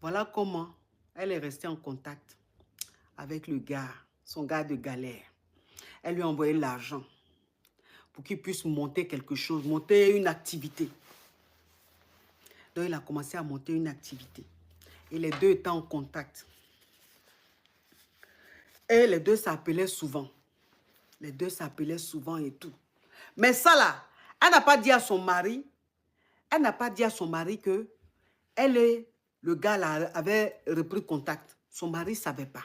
Voilà comment elle est restée en contact avec le gars, son gars de galère. Elle lui a envoyé l'argent pour qu'il puisse monter quelque chose, monter une activité. Donc, il a commencé à monter une activité. Et les deux étaient en contact. Et les deux s'appelaient souvent. Les deux s'appelaient souvent et tout. Mais ça là, elle n'a pas dit à son mari, elle n'a pas dit à son mari que elle et le gars là avaient repris contact. Son mari ne savait pas.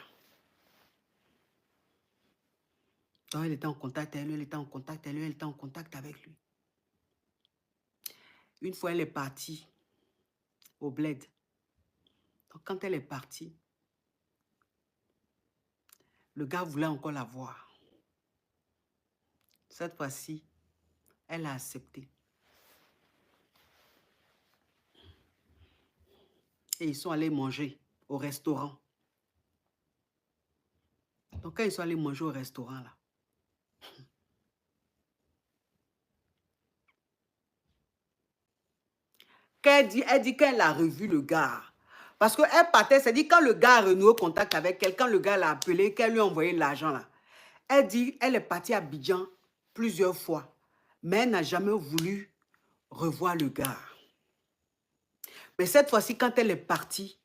Donc, elle était en contact avec lui, elle était en contact avec lui, elle était en contact avec lui. Une fois, elle est partie au bled. Donc, quand elle est partie, le gars voulait encore la voir. Cette fois-ci, elle a accepté. Et ils sont allés manger au restaurant. Donc, quand ils sont allés manger au restaurant, là, elle dit qu'elle a revu le gars. Parce qu'elle partait, c'est dit quand le gars a renoué contact avec elle, quand le gars l'a appelé, qu'elle lui a envoyé l'argent là. Elle dit elle est partie à Abidjan plusieurs fois, mais elle n'a jamais voulu revoir le gars. Mais cette fois-ci, quand elle est partie,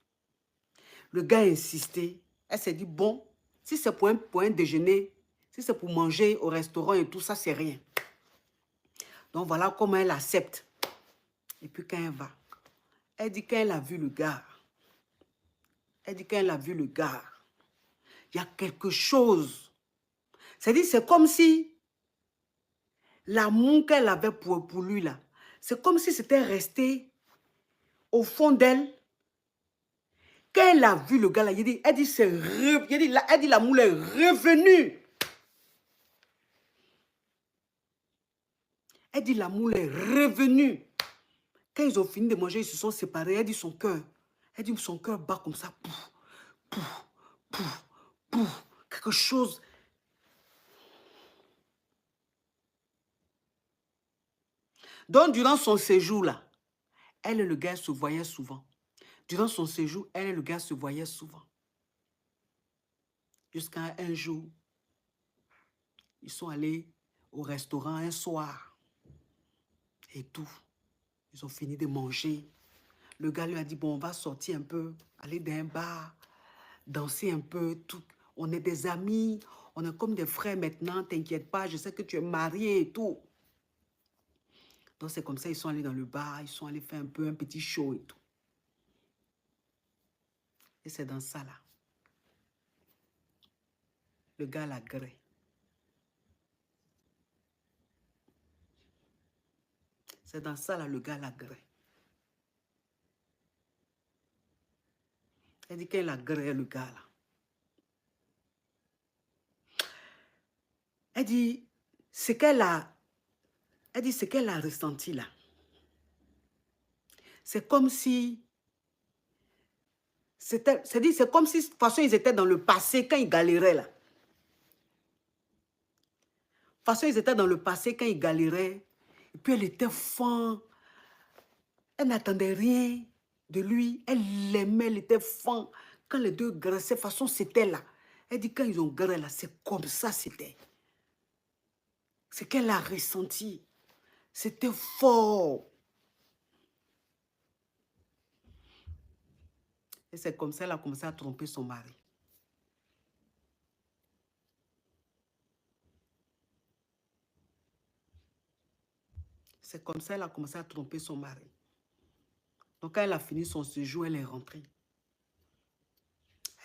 le gars a insisté. Elle s'est dit, bon, si c'est pour un déjeuner, si c'est pour manger au restaurant et tout ça, c'est rien. Donc voilà comment elle accepte. Et puis quand elle va, elle dit qu'elle a vu le gars. Elle dit qu'elle a vu le gars. Il y a quelque chose. C'est-à-dire, c'est comme si l'amour qu'elle avait pour lui, là, c'est comme si c'était resté au fond d'elle. Quand elle a vu le gars, là, elle dit, elle dit l'amour est revenu. Elle dit l'amour est revenu. Quand ils ont fini de manger, ils se sont séparés. Elle dit son cœur. Elle dit son cœur bat comme ça. Pouf, pouf, pouf, pouf. Quelque chose. Donc, durant son séjour, là, elle et le gars se voyaient souvent. Durant son séjour, elle et le gars se voyaient souvent. Jusqu'à un jour, ils sont allés au restaurant un soir. Et tout. Ils ont fini de manger. Le gars lui a dit, bon, on va sortir un peu, aller dans un bar, danser un peu, tout. On est des amis, on est comme des frères maintenant, t'inquiète pas, je sais que tu es marié et tout. Donc c'est comme ça, ils sont allés dans le bar, ils sont allés faire un peu un petit show et tout. Et c'est dans ça là. Le gars la grée. C'est dans ça là, le gars la grée. Elle dit qu'elle a gré le gars là. Elle dit, ce qu'elle a ressenti là. C'est comme si, c'est comme si, de toute façon, ils étaient dans le passé quand ils galéraient là. De toute façon, ils étaient dans le passé quand ils galéraient. Et puis elle était fan. Elle n'attendait rien de lui. Elle l'aimait, elle était fan. Quand les deux graissaient, de toute façon, c'était là. Elle dit, quand ils ont graissé là, c'est comme ça, c'était. C'est qu'elle a ressenti. C'était fort. Et c'est comme ça qu'elle a commencé à tromper son mari. C'est comme ça qu'elle a commencé à tromper son mari. Donc quand elle a fini son séjour, elle est rentrée.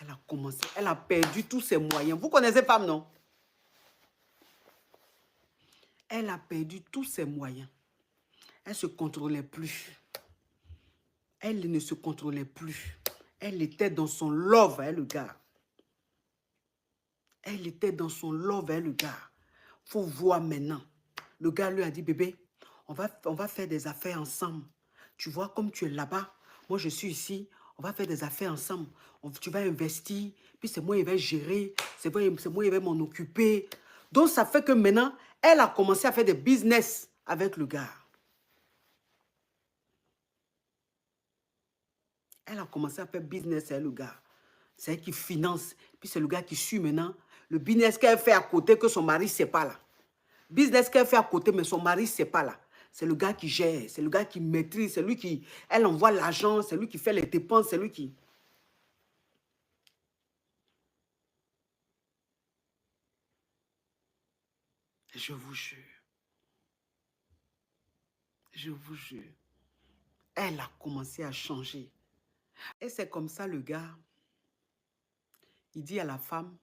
Elle a commencé, elle a perdu tous ses moyens. Vous connaissez femme, non? Elle a perdu tous ses moyens. Elle ne se contrôlait plus. Elle ne se contrôlait plus. Elle était dans son love, hein, le gars. Elle était dans son love, hein, le gars. Faut voir maintenant. Le gars lui a dit, bébé, on va faire des affaires ensemble. Tu vois, comme tu es là-bas, moi je suis ici, on va faire des affaires ensemble. Tu vas investir, puis c'est moi qui vais gérer, c'est moi qui vais m'en occuper. Donc ça fait que maintenant, elle a commencé à faire des business avec le gars. Elle a commencé à faire business, c'est le gars. C'est elle qui finance. Puis c'est le gars qui suit maintenant. Le business qu'elle fait à côté que son mari ne sait pas là. Business qu'elle fait à côté, mais son mari ne sait pas là. C'est le gars qui gère, c'est le gars qui maîtrise, c'est lui qui... Elle envoie l'argent, c'est lui qui fait les dépenses, c'est lui qui... Je vous jure. Je vous jure. Elle a commencé à changer. Et c'est comme ça le gars, il dit à la femme,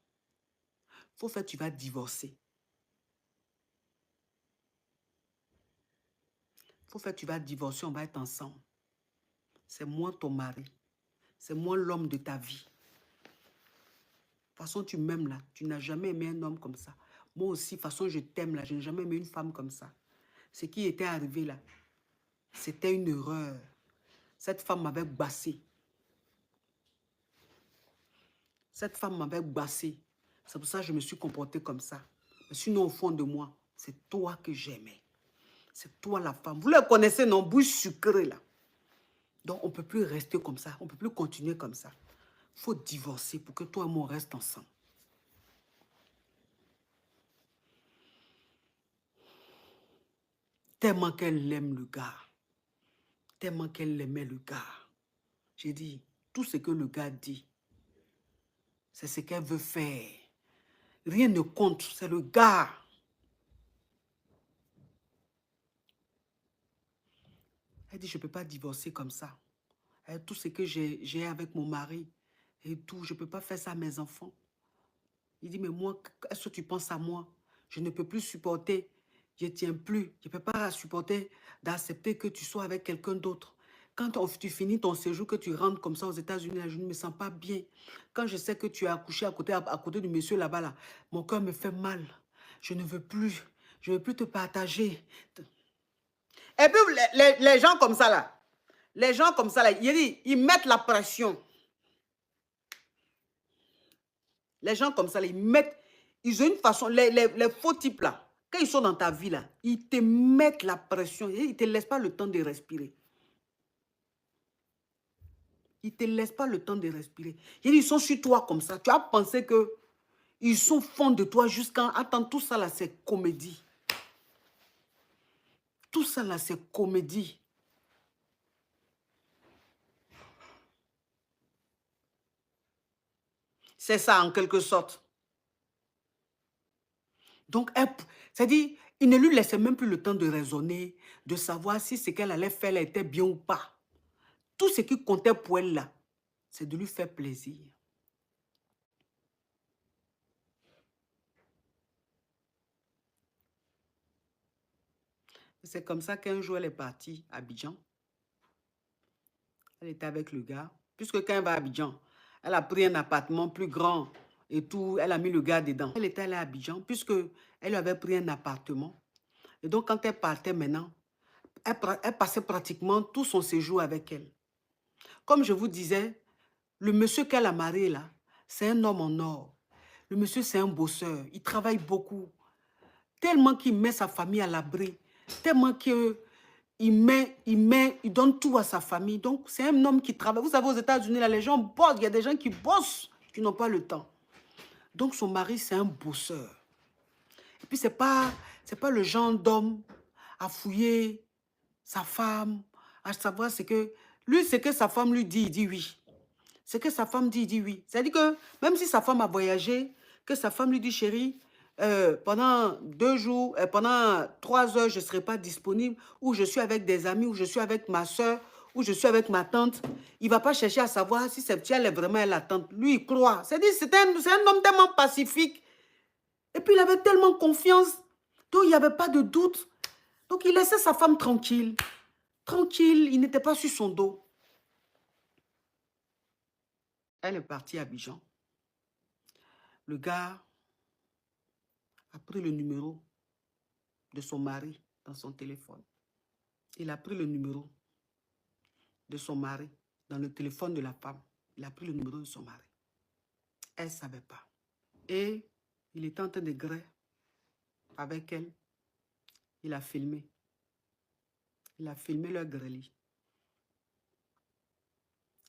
faut faire, tu vas divorcer. Faut faire, tu vas divorcer, on va être ensemble. C'est moi ton mari. C'est moi l'homme de ta vie. De toute façon, tu m'aimes là. Tu n'as jamais aimé un homme comme ça. Moi aussi, de toute façon, je t'aime là. Je n'ai jamais aimé une femme comme ça. Ce qui était arrivé là, c'était une erreur. Cette femme m'avait bassé. Cette femme m'avait bassé. C'est pour ça que je me suis comportée comme ça. Mais sinon, au fond de moi, c'est toi que j'aimais. C'est toi la femme. Vous le connaissez, non? Bouche sucrée là. Donc, on ne peut plus rester comme ça. On ne peut plus continuer comme ça. Il faut divorcer pour que toi et moi, on reste ensemble. Tellement qu'elle aime le gars. Tellement qu'elle aimait le gars. J'ai dit, tout ce que le gars dit, c'est ce qu'elle veut faire. Rien ne compte, c'est le gars. Elle dit, je ne peux pas divorcer comme ça. Tout ce que j'ai avec mon mari et tout, je ne peux pas faire ça à mes enfants. Il dit, mais moi, est-ce que tu penses à moi? Je ne peux plus supporter, je ne tiens plus. Je ne peux pas supporter d'accepter que tu sois avec quelqu'un d'autre. Quand tu finis ton séjour, que tu rentres comme ça aux États-Unis, je ne me sens pas bien. Quand je sais que tu as accouché à côté du monsieur là-bas, là, mon cœur me fait mal. Je ne veux plus. Je ne veux plus te partager. Et puis, les gens comme ça, là, les gens comme ça, là, ils mettent la pression. Les gens comme ça, là, ils ont une façon, les faux types là, quand ils sont dans ta vie là, ils te mettent la pression, ils ne te laissent pas le temps de respirer. Ils ne te laissent pas le temps de respirer. Ils sont sur toi comme ça. Tu as pensé que ils sont fond de toi jusqu'à... Attends, tout ça là, c'est comédie. Tout ça là, c'est comédie. C'est ça, en quelque sorte. Donc, c'est-à-dire, il ne lui laissait même plus le temps de raisonner, de savoir si ce qu'elle allait faire là, était bien ou pas. Tout ce qui comptait pour elle là, c'est de lui faire plaisir. C'est comme ça qu'un jour, elle est partie à Abidjan. Elle était avec le gars. Puisque quand elle va à Abidjan, elle a pris un appartement plus grand et tout. Elle a mis le gars dedans. Elle était allée à Abidjan puisque elle avait pris un appartement. Et donc, quand elle partait maintenant, elle passait pratiquement tout son séjour avec elle. Comme je vous disais, le monsieur qu'elle a marié là, c'est un homme en or. Le monsieur, c'est un bosseur. Il travaille beaucoup. Tellement qu'il met sa famille à l'abri. Tellement qu'il il donne tout à sa famille. Donc, c'est un homme qui travaille. Vous savez, aux États-Unis, là, les gens bossent. Il y a des gens qui bossent, qui n'ont pas le temps. Donc, son mari, c'est un bosseur. Et puis, c'est pas le genre d'homme à fouiller sa femme, à savoir ce que... Lui, ce que sa femme lui dit, il dit oui. Ce que sa femme dit, il dit oui. C'est-à-dire que même si sa femme a voyagé, que sa femme lui dit, chérie, pendant 2 jours, pendant 3 heures, je ne serai pas disponible, ou je suis avec des amis, ou je suis avec ma soeur, ou je suis avec ma tante. Il ne va pas chercher à savoir si cette elle est vraiment la tante. Lui, il croit. C'est-à-dire c'est un homme tellement pacifique. Et puis, il avait tellement confiance. Donc, il n'y avait pas de doute. Donc, il laissait sa femme tranquille. Tranquille, il n'était pas sur son dos. Elle est partie à Abidjan. Le gars a pris le numéro de son mari dans son téléphone. Il a pris le numéro de son mari dans le téléphone de la femme. Il a pris le numéro de son mari. Elle ne savait pas. Et il était en train de griller avec elle. Il a filmé. Il a filmé leur grille.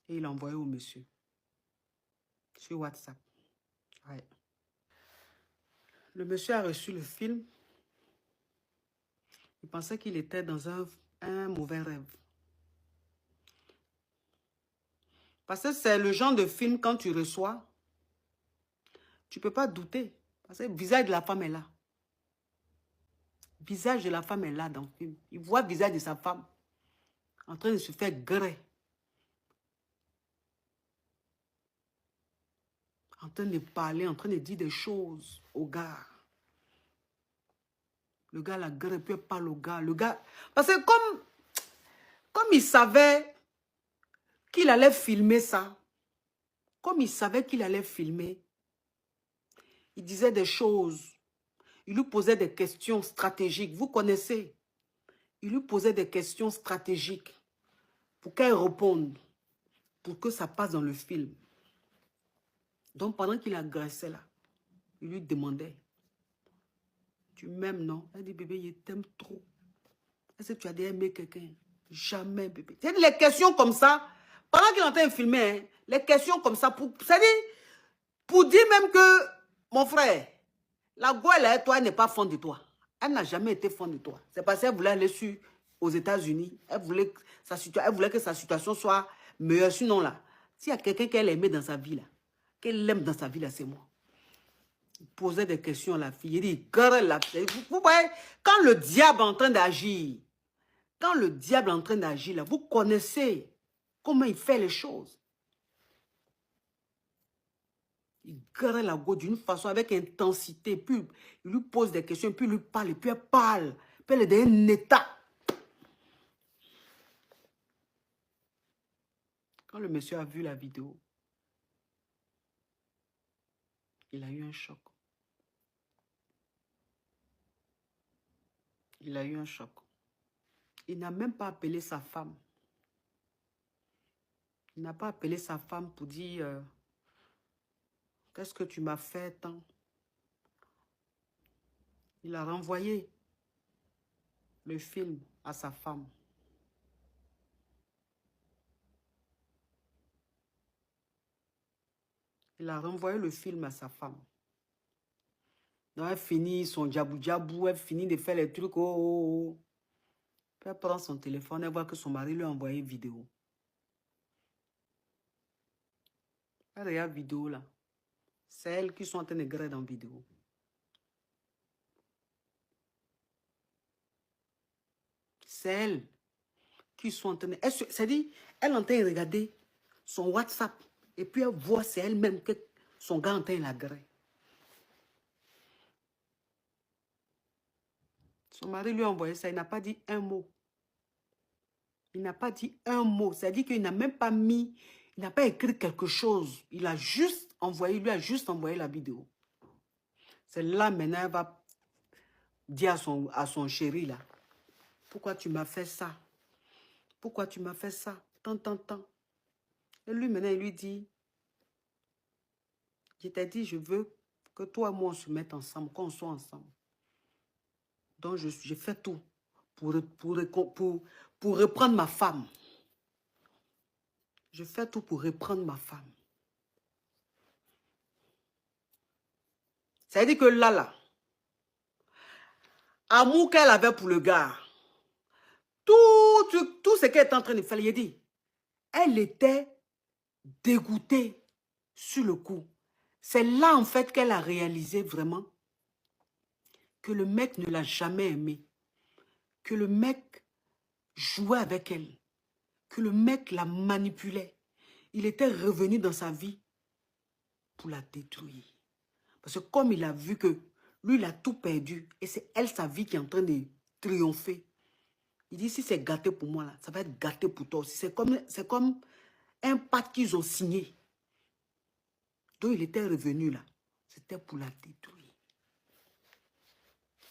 Et il a envoyé au monsieur sur WhatsApp. Ouais. Le monsieur a reçu le film. Il pensait qu'il était dans un mauvais rêve. Parce que c'est le genre de film, quand tu reçois, tu ne peux pas douter. Parce que le visage de la femme est là. Le visage de la femme est là dans le film. Il voit le visage de sa femme en train de se faire gré. En train de parler, en train de dire des choses au gars. Le gars la gré, puis il parle au gars. Le gars, parce que comme il savait qu'il allait filmer ça, comme il savait qu'il allait filmer, il disait des choses. Il lui posait des questions stratégiques. Vous connaissez. Il lui posait des questions stratégiques pour qu'elle réponde, pour que ça passe dans le film. Donc, pendant qu'il agressait là, il lui demandait, tu m'aimes, non? Elle dit, bébé, je t'aime trop. Est-ce que tu as déjà aimé quelqu'un? Jamais, bébé. C'est les questions comme ça, pendant qu'il est en train de filmer, hein, les questions comme ça, c'est-à-dire, pour dire même que, mon frère, la gueule, là, toi, elle n'est pas fan de toi. Elle n'a jamais été fan de toi. C'est parce qu'elle voulait aller aux États-Unis. Elle voulait que sa situation soit meilleure. Sinon, là, s'il y a quelqu'un qu'elle aimait dans sa vie, là, qu'elle aime dans sa vie, là, c'est moi. Il posait des questions à la fille. Il dit, vous voyez, quand le diable est en train d'agir, là, vous connaissez comment il fait les choses. Il gueule la go d'une façon, avec intensité. Puis il lui pose des questions, puis il lui parle, et puis elle parle. Puis elle est dans un état. Quand le monsieur a vu la vidéo, il a eu un choc. Il a eu un choc. Il n'a même pas appelé sa femme. Il n'a pas appelé sa femme pour dire qu'est-ce que tu m'as fait tant. Il a renvoyé le film à sa femme. Il a renvoyé le film à sa femme. Donc elle finit son djabou-djabou, elle finit de faire les trucs. Oh. Puis elle prend son téléphone, elle voit que son mari lui a envoyé une vidéo. Elle regarde la vidéo là. C'est elles qui sont en train de griller dans la vidéo. C'est elles qui sont en train de... C'est-à-dire, elle est en train de regarder son WhatsApp. Et puis elle voit, c'est elle-même que son gars est en train de la griller. Son mari lui a envoyé ça, il n'a pas dit un mot. Il n'a pas dit un mot. C'est-à-dire qu'il n'a même pas mis, il n'a pas écrit quelque chose. Il a juste envoyé, il lui a juste envoyé la vidéo. C'est là maintenant, elle va dire à son chéri là, pourquoi tu m'as fait ça? Pourquoi tu m'as fait ça? Tant. Et lui maintenant, il lui dit, je t'ai dit, je veux que toi et moi on se mette ensemble, qu'on soit ensemble. Donc je fais tout pour reprendre ma femme. Je fais tout pour reprendre ma femme. Ça veut dire que là, amour qu'elle avait pour le gars, tout ce qu'elle est en train de faire, il dit, elle était dégoûtée sur le coup. C'est là, en fait, qu'elle a réalisé vraiment que le mec ne l'a jamais aimée, que le mec jouait avec elle, que le mec la manipulait. Il était revenu dans sa vie pour la détruire. Parce que comme il a vu que lui, il a tout perdu, et c'est elle, sa vie, qui est en train de triompher, il dit, si c'est gâté pour moi, là, ça va être gâté pour toi aussi. C'est comme un pacte qu'ils ont signé. Donc, il était revenu là. C'était pour la détruire.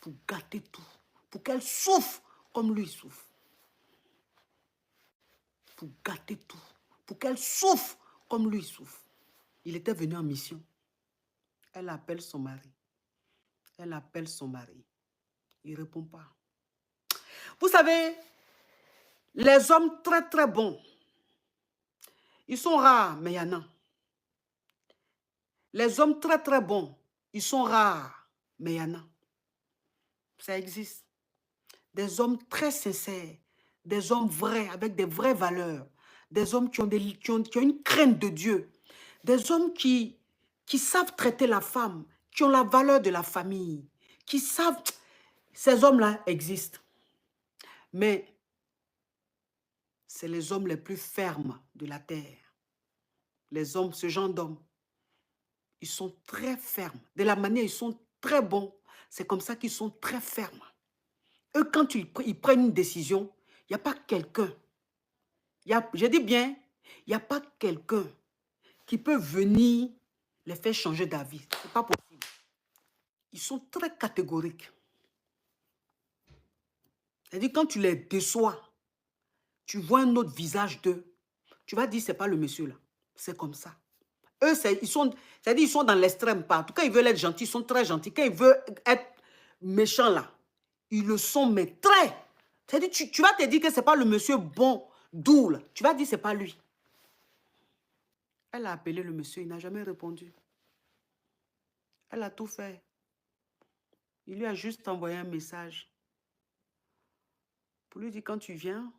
Pour gâter tout. Pour qu'elle souffre comme lui souffre. Pour gâter tout. Pour qu'elle souffre comme lui souffre. Il était venu en mission. Elle appelle son mari. Elle appelle son mari. Il ne répond pas. Vous savez, les hommes très très bons, Ils sont rares, mais il y en a. Les hommes très très bons, ils sont rares, mais il y en a. Ça existe. Des hommes très sincères, des hommes vrais, avec des vraies valeurs, des hommes qui ont une crainte de Dieu, des hommes qui savent traiter la femme, qui ont la valeur de la famille, qui savent... Ces hommes-là existent. Mais c'est les hommes les plus fermes de la terre. Les hommes, ce genre d'hommes, ils sont très fermes. De la manière, ils sont très bons. C'est comme ça qu'ils sont très fermes. Eux, quand ils prennent une décision, il n'y a pas quelqu'un. Je dis bien, il n'y a pas quelqu'un qui peut venir les faire changer d'avis. Ce n'est pas possible. Ils sont très catégoriques. C'est-à-dire, quand tu les déçois, tu vois un autre visage d'eux, tu vas dire, ce n'est pas le monsieur là. C'est comme ça. Eux, ils sont dans l'extrême part. Quand ils veulent être gentils, ils sont très gentils. Quand ils veulent être méchants là, ils le sont, mais très. C'est-à-dire, tu vas te dire que ce n'est pas le monsieur bon, doux là. Tu vas dire, ce n'est pas lui. Elle a appelé le monsieur, il n'a jamais répondu. Elle a tout fait. Il lui a juste envoyé un message pour lui dire, quand tu viens,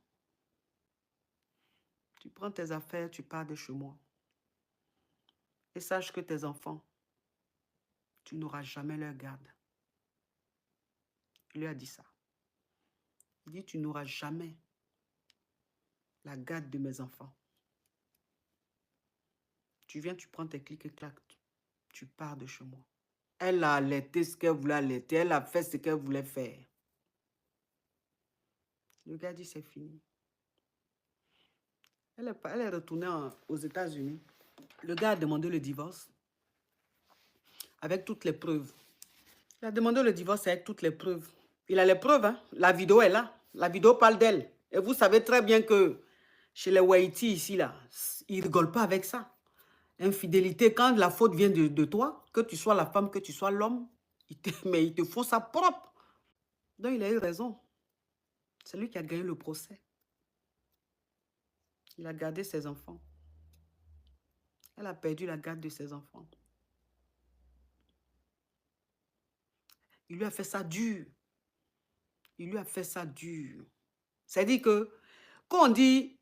tu prends tes affaires, tu pars de chez moi. Et sache que tes enfants, tu n'auras jamais leur garde. Il lui a dit ça. Il dit, tu n'auras jamais la garde de mes enfants. Tu viens, tu prends tes clics et claques, tu pars de chez moi. Elle a allaité ce qu'elle voulait allaiter, elle a fait ce qu'elle voulait faire. Le gars dit, c'est fini. Elle est retournée aux États-Unis. Le gars a demandé le divorce avec toutes les preuves. Il a demandé le divorce avec toutes les preuves. Il a les preuves, hein? La vidéo est là. La vidéo parle d'elle. Et vous savez très bien que chez les Waiti ici, là, ils ne rigolent pas avec ça. Infidélité, quand la faute vient de toi, que tu sois la femme, que tu sois l'homme, mais ils te font ça propre. Donc il a eu raison. C'est lui qui a gagné le procès. Il a gardé ses enfants. Elle a perdu la garde de ses enfants. Il lui a fait ça dur. Il lui a fait ça dur. C'est-à-dire que quand on dit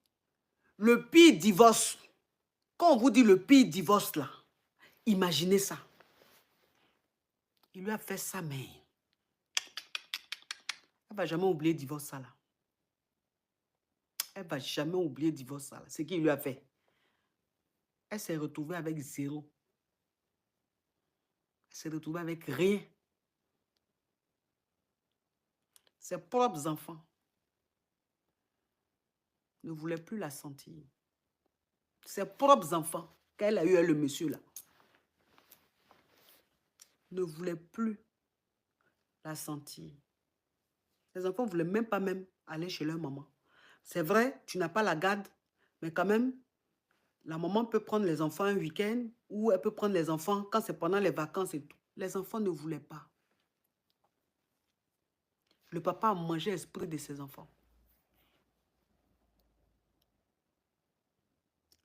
le pire divorce, quand on vous dit le pire divorce là, imaginez ça. Il lui a fait ça, mais elle ne va jamais oublier le divorce ça là. Elle ne va jamais oublier le divorce ça là. Ce qu'il lui a fait. Elle s'est retrouvée avec zéro. Elle s'est retrouvée avec rien. Ses propres enfants ne voulaient plus la sentir. Ses propres enfants, qu'elle a eu le monsieur là, ne voulaient plus la sentir. Les enfants ne voulaient même pas aller chez leur maman. C'est vrai, tu n'as pas la garde, mais quand même, la maman peut prendre les enfants un week-end ou elle peut prendre les enfants quand c'est pendant les vacances et tout. Les enfants ne voulaient pas. Le papa a mangé l'esprit de ses enfants.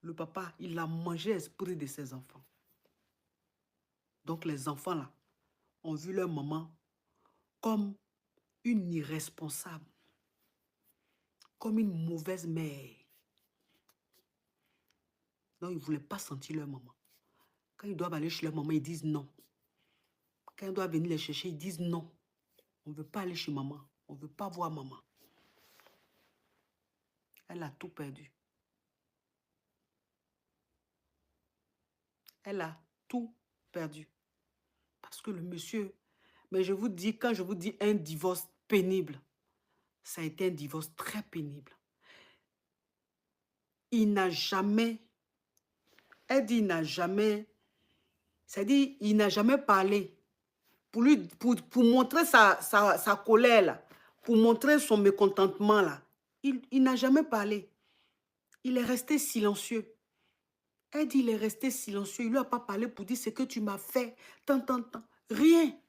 Le papa, il a mangé l'esprit de ses enfants. Donc les enfants là ont vu leur maman comme une irresponsable, comme une mauvaise mère. Donc ils ne voulaient pas sentir leur maman. Quand ils doivent aller chez leur maman, ils disent non. Quand ils doivent venir les chercher, ils disent non. On ne veut pas aller chez maman. On ne veut pas voir maman. Elle a tout perdu. Elle a tout perdu. Parce que le monsieur, mais je vous dis, quand je vous dis un divorce pénible, ça a été un divorce très pénible. Il n'a jamais, elle dit il n'a jamais, c'est-à-dire il n'a jamais parlé pour montrer sa colère là, pour montrer son mécontentement là. Il n'a jamais parlé. Il est resté silencieux. Elle dit, il est resté silencieux. Il ne lui a pas parlé pour dire ce que tu m'as fait. Tant. Rien.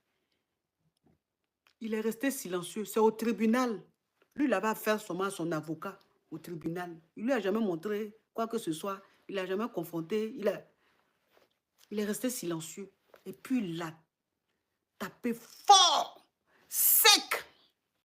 Il est resté silencieux. C'est au tribunal. Lui, il avait affaire seulement à son avocat au tribunal. Il ne lui a jamais montré quoi que ce soit. Il n'a jamais confronté. Il est resté silencieux. Et puis, il a tapé fort.